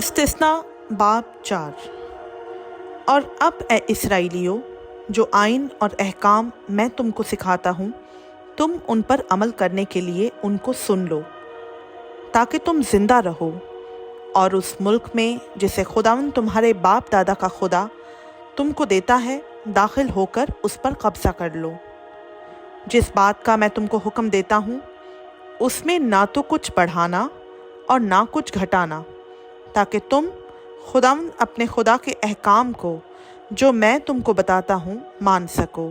इस्तिस्ना बाब 4। और अब ए इसराइलियों, जो आइन और अहकाम मैं तुमको सिखाता हूँ, तुम उन पर अमल करने के लिए उनको सुन लो, ताकि तुम जिंदा रहो और उस मुल्क में जिसे खुदावंद तुम्हारे बाप दादा का खुदा तुमको देता है, दाखिल होकर उस पर कब्ज़ा कर लो। जिस बात का मैं तुमको हुक्म देता हूँ, उसमें ना तो कुछ बढ़ाना और ना कुछ घटाना, ताकि तुम खुदावंद अपने खुदा के अहकाम को जो मैं तुमको बताता हूँ मान सको।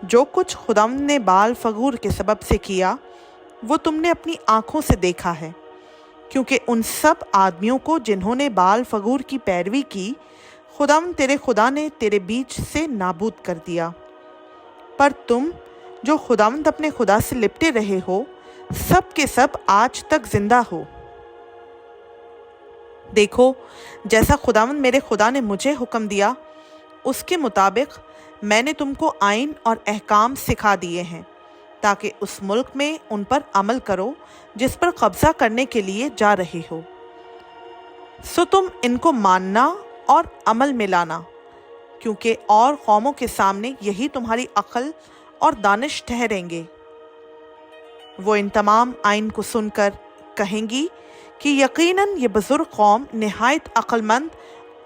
जो कुछ खुदावंद ने बाल फगूर के सबब से किया, वो तुमने अपनी आँखों से देखा है, क्योंकि उन सब आदमियों को जिन्होंने बाल फगूर की पैरवी की, खुदावंद तेरे खुदा ने तेरे बीच से नाबूद कर दिया। पर तुम जो खुदावंद अपने खुदा से लिपटे रहे हो, सब के सब आज तक जिंदा हो। देखो, जैसा खुदावंद मेरे खुदा ने मुझे हुक्म दिया, उसके मुताबिक मैंने तुमको आइन और अहकाम सिखा दिए हैं, ताकि उस मुल्क में उन पर अमल करो जिस पर कब्ज़ा करने के लिए जा रहे हो। सो तुम इनको मानना और अमल में लाना, क्योंकि और कौमों के सामने यही तुम्हारी अक्ल और दानिश ठहरेंगे। वो इन तमाम आइन को सुनकर कहेंगी कि यकीनन ये बुज़ुर्ग कौम निहायत अक्लमंद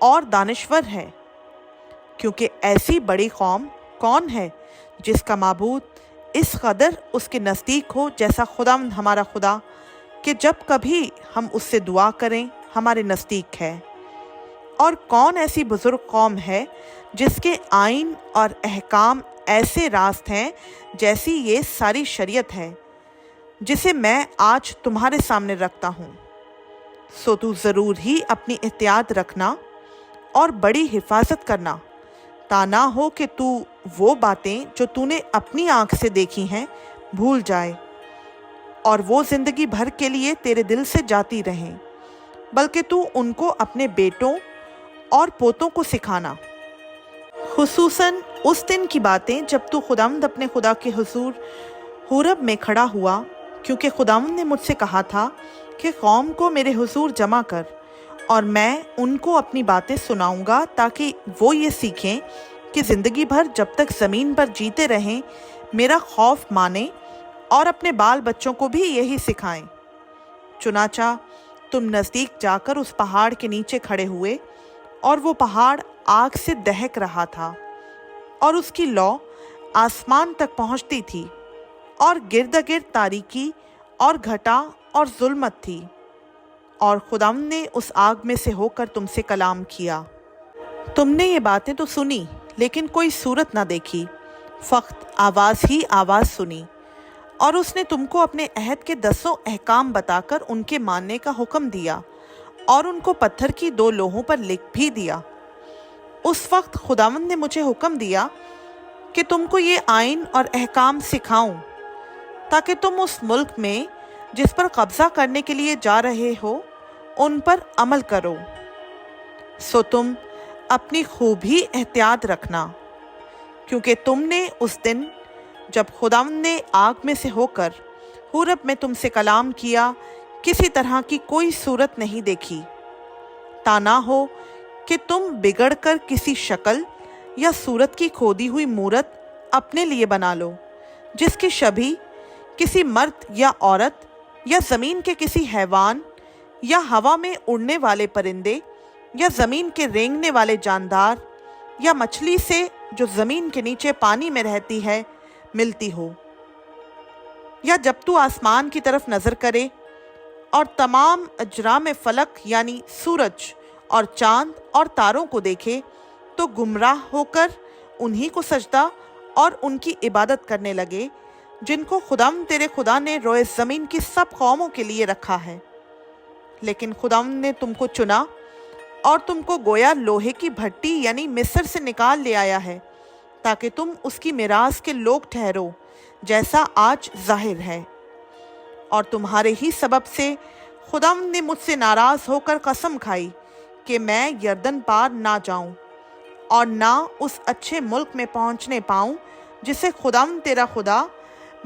और दानिश्वर है, क्योंकि ऐसी बड़ी कौम कौन है जिसका माबूद इस कदर उसके नज़दीक हो जैसा खुदावंद हमारा खुदा, कि जब कभी हम उससे दुआ करें हमारे नज़दीक है। और कौन ऐसी बुज़ुर्ग कौम है जिसके आइन और अहकाम ऐसे रास्त हैं जैसी ये सारी शरीयत है, जिसे मैं आज तुम्हारे सामने रखता हूँ। सो तू ज़रूर ही अपनी एहतियात रखना और बड़ी हिफाजत करना, ता ना हो कि तू वो बातें जो तूने अपनी आँख से देखी हैं भूल जाए, और वो ज़िंदगी भर के लिए तेरे दिल से जाती रहें, बल्कि तू उनको अपने बेटों और पोतों को सिखाना, खुसूसन उस दिन की बातें जब तू खुदावंद अपने खुदा के हुजूर हुरब में खड़ा हुआ, क्योंकि खुदावंद ने मुझसे कहा था कि कौम को मेरे हुजूर जमा कर, और मैं उनको अपनी बातें सुनाऊंगा, ताकि वो ये सीखें कि ज़िंदगी भर जब तक ज़मीन पर जीते रहें मेरा खौफ माने, और अपने बाल बच्चों को भी यही सिखाएं। चुनाचा तुम नज़दीक जाकर उस पहाड़ के नीचे खड़े हुए, और वो पहाड़ आग से दहक रहा था, और उसकी लौ आसमान तक पहुंचती थी, और गिर्द-गिर्द तारीकी और घटा और जुल्मत थी। और खुदावंद ने उस आग में से होकर तुमसे कलाम किया। तुमने ये बातें तो सुनी, लेकिन कोई सूरत ना देखी, फ़क़्त आवाज़ ही आवाज़ सुनी। और उसने तुमको अपने अहद के 10 अहकाम बताकर उनके मानने का हुक्म दिया, और उनको पत्थर की 2 लोहों पर लिख भी दिया। उस वक्त खुदावंद ने मुझे हुक्म दिया कि तुमको ये आइन और अहकाम सिखाऊं, ताकि तुम उस मुल्क में जिस पर कब्ज़ा करने के लिए जा रहे हो उन पर अमल करो। सो तुम अपनी खूब ही एहतियात रखना, क्योंकि तुमने उस दिन जब खुदावंद ने आग में से होकर हुरब में तुमसे कलाम किया, किसी तरह की कोई सूरत नहीं देखी, ता ना हो कि तुम बिगड़ कर किसी शक्ल या सूरत की खोदी हुई मूरत अपने लिए बना लो, जिसकी शबी किसी मर्द या औरत या ज़मीन के किसी हैवान या हवा में उड़ने वाले परिंदे या ज़मीन के रेंगने वाले जानदार या मछली से जो ज़मीन के नीचे पानी में रहती है मिलती हो। या जब तू आसमान की तरफ नज़र करे और तमाम अजराम फलक यानी सूरज और चाँद और तारों को देखे, तो गुमराह होकर उन्हीं को सजदा और उनकी इबादत करने लगे जिनको खुदावंद तेरे खुदा ने रोए ज़मीन की सब कौमों के लिए रखा है। लेकिन खुदावंद ने तुमको चुना और तुमको गोया लोहे की भट्टी यानी मिस्र से निकाल ले आया है, ताकि तुम उसकी मिरास के लोग ठहरो, जैसा आज जाहिर है। और तुम्हारे ही सबब से खुदावंद ने मुझसे नाराज़ होकर कसम खाई कि मैं यरदन पार ना जाऊं और ना उस अच्छे मुल्क में पहुंचने पाऊं जिसे खुदावंद तेरा खुदा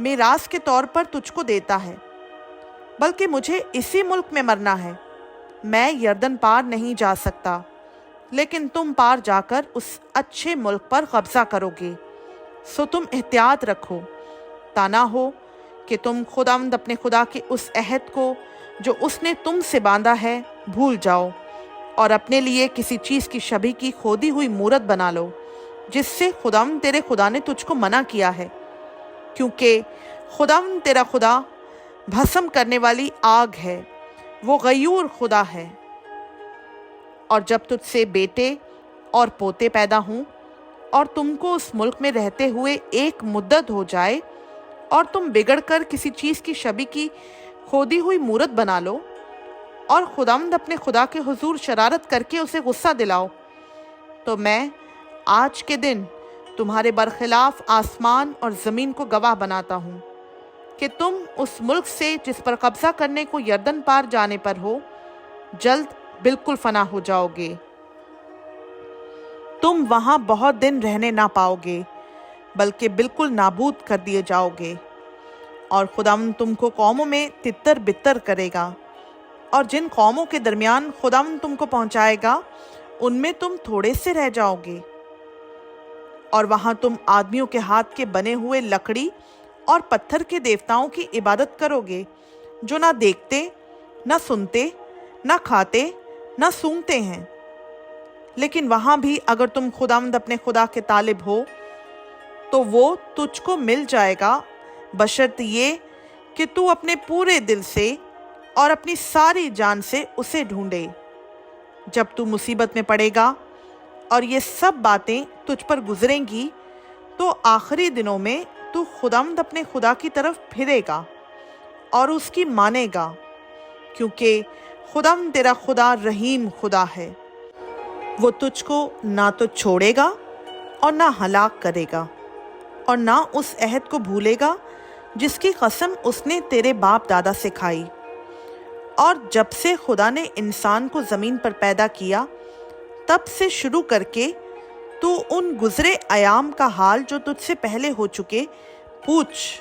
मिरास के तौर पर तुझको देता है, बल्कि मुझे इसी मुल्क में मरना है, मैं यर्दन पार नहीं जा सकता, लेकिन तुम पार जाकर उस अच्छे मुल्क पर कब्जा करोगे। सो तुम एहतियात रखो, ताना हो कि तुम खुदावंद अपने खुदा के उस अहद को जो उसने तुमसे बांधा है भूल जाओ, और अपने लिए किसी चीज़ की छवि की खोदी हुई मूरत बना लो जिससे खुदावंद तेरे खुदा ने तुझको मना किया है, क्योंकि खुदावंद तेरा खुदा भस्म करने वाली आग है, वो गयूर खुदा है। और जब तुझसे बेटे और पोते पैदा हों और तुमको उस मुल्क में रहते हुए एक मुद्दत हो जाए और तुम बिगड़कर किसी चीज़ की छवि की खोदी हुई मूरत बना लो और खुदावंद अपने खुदा के हुजूर शरारत करके उसे गुस्सा दिलाओ, तो मैं आज के दिन तुम्हारे बरखिलाफ आसमान और ज़मीन को गवाह बनाता हूँ कि तुम उस मुल्क से जिस पर कब्जा करने को यर्दन पार जाने पर हो, जल्द बिल्कुल फना हो जाओगे। तुम वहाँ बहुत दिन रहने ना पाओगे, बल्कि बिल्कुल नाबूद कर दिए जाओगे। और खुदावंद तुमको कौमों में तितर बितर करेगा, और जिन कौमों के दरमियान खुदावंद तुमको पहुँचाएगा उनमें तुम थोड़े से रह जाओगे। और वहाँ तुम आदमियों के हाथ के बने हुए लकड़ी और पत्थर के देवताओं की इबादत करोगे, जो ना देखते, ना सुनते, ना खाते, ना सूंघते हैं। लेकिन वहाँ भी अगर तुम खुदावंद अपने खुदा के तालिब हो तो वो तुझको मिल जाएगा, बशर्त ये कि तू अपने पूरे दिल से और अपनी सारी जान से उसे ढूंढे। जब तू मुसीबत में पड़ेगा और ये सब बातें तुझ पर गुजरेंगी, तो आखिरी दिनों में तू खुदावंद अपने खुदा की तरफ फिरेगा और उसकी मानेगा, क्योंकि खुदावंद तेरा खुदा रहीम खुदा है। वो तुझको ना तो छोड़ेगा और ना हलाक करेगा, और ना उस अहद को भूलेगा जिसकी कसम उसने तेरे बाप दादा से खाई। और जब से खुदा ने इंसान को ज़मीन पर पैदा किया, तब से शुरू करके तू उन गुज़रे अयाम का हाल जो तुझसे पहले हो चुके पूछ,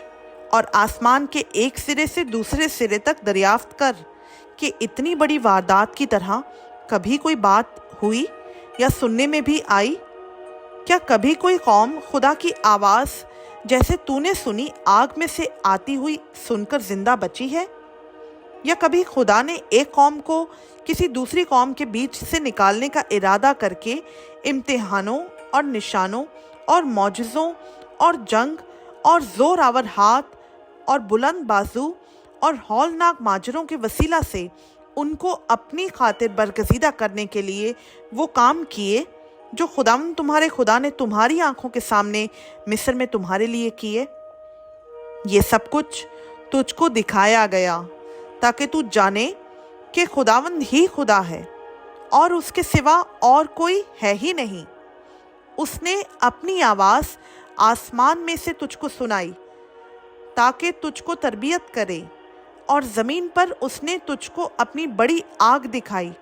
और आसमान के एक सिरे से दूसरे सिरे तक दरियाफ्त कर कि इतनी बड़ी वारदात की तरह कभी कोई बात हुई या सुनने में भी आई? क्या कभी कोई कौम खुदा की आवाज़ जैसे तूने सुनी आग में से आती हुई सुनकर जिंदा बची है? या कभी खुदा ने एक कौम को किसी दूसरी कौम के बीच से निकालने का इरादा करके इम्तिहानों और निशानों और मौजज़ों और जंग और ज़ोर आवर हाथ और बुलंद बाजू और हौलनाक माजरों के वसीला से उनको अपनी खातिर बरगजीदा करने के लिए वो काम किए जो खुदावंद तुम्हारे खुदा ने तुम्हारी आंखों के सामने मिस्र में तुम्हारे लिए किए? ये सब कुछ तुझको दिखाया गया ताकि तू जाने कि खुदावंद ही खुदा है और उसके सिवा और कोई है ही नहीं। उसने अपनी आवाज़ आसमान में से तुझको सुनाई ताकि तुझको तरबियत करे, और ज़मीन पर उसने तुझको अपनी बड़ी आग दिखाई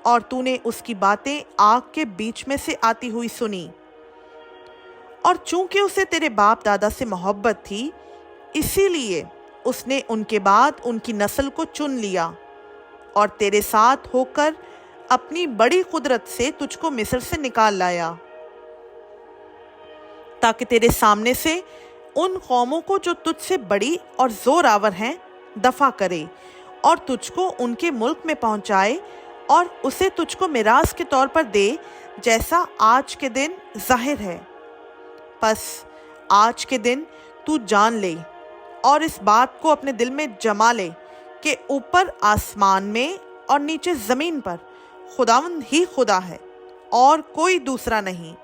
और तूने उसकी बातें आग के बीच में से आती हुई सुनी। और चूंकि उसे तेरे बाप दादा से मोहब्बत थी, इसीलिए उसने उनके बाद उनकी नस्ल को चुन लिया और तेरे साथ होकर अपनी बड़ी कुदरत से तुझको मिस्र से निकाल लाया, ताकि तेरे सामने से उन कौमों को जो तुझसे बड़ी और जोर आवर हैं दफा करे और तुझको उनके मुल्क में पहुंचाए और उसे तुझको मिरास के तौर पर दे, जैसा आज के दिन जाहिर है। बस आज के दिन तू जान ले और इस बात को अपने दिल में जमा ले कि ऊपर आसमान में और नीचे ज़मीन पर खुदावंद ही खुदा है और कोई दूसरा नहीं।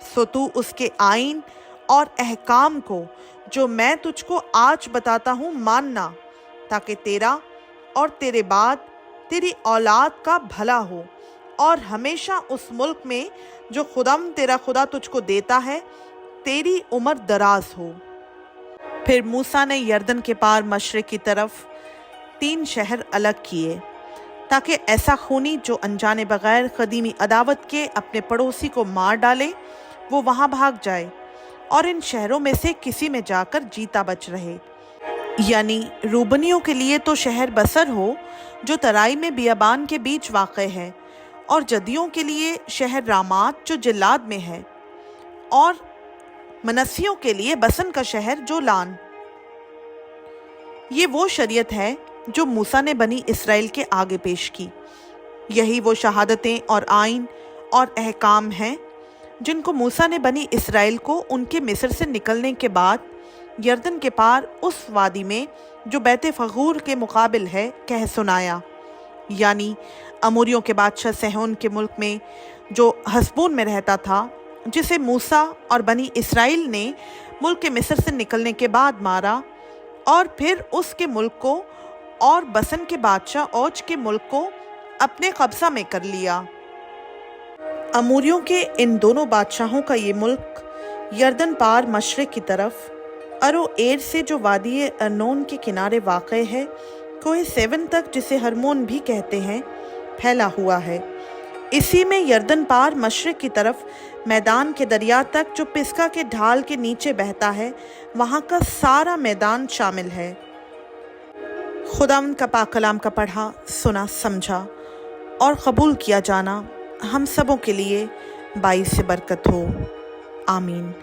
सो तू उसके आइन और अहकाम को जो मैं तुझको आज बताता हूँ मानना, ताकि तेरा और तेरे बाद तेरी औलाद का भला हो और हमेशा उस मुल्क में जो खुदावंद तेरा खुदा तुझको देता है तेरी उम्र दराज हो। फिर मूसा ने यरदन के पार मशरिक की तरफ 3 शहर अलग किए, ताकि ऐसा खूनी जो अनजाने बगैर कदीमी अदावत के अपने पड़ोसी को मार डाले वो वहाँ भाग जाए और इन शहरों में से किसी में जाकर जीता बच रहे। यानी रूबनियों के लिए तो शहर बसर हो जो तराई में बियाबान के बीच वाक़ है, और जदियों के लिए शहर रामात जो जिल्लाद में है, और मनसियों के लिए बसन का शहर जो लान। ये वो शरीयत है जो मूसा ने बनी इसराइल के आगे पेश की। यही वो शहादतें और आइन और अहकाम हैं जिनको मूसा ने बनी इसराइल को उनके मिस्र से निकलने के बाद यर्दन के पार उस वादी में जो बैत फगूर के मुकाबिल है कह सुनाया, यानी अमोरियों के बादशाह सेहोन के मुल्क में जो हसबोन में रहता था, जिसे मूसा और बनी इसराइल ने मुल्क के मिस्र से निकलने के बाद मारा, और फिर उसके मुल्क को और बसन के बादशाह औज के मुल्क को अपने कब्जा में कर लिया। अमोरियों के इन दोनों बादशाहों का ये मुल्क यर्दन पार मशरिक की तरफ अरो एर से जो वादी अर्नोन के किनारे वाक़ है, कोह सेवन तक, जिसे हरमोन भी कहते हैं, फैला हुआ है। इसी में यर्दन पार मशरिक की तरफ मैदान के दरिया तक जो पिस्का के ढाल के नीचे बहता है, वहाँ का सारा मैदान शामिल है। खुदावंद का पाक कलाम का पढ़ा, सुना, समझा और कबूल किया जाना हम सबों के लिए बाइस बरकत हो। आमीन।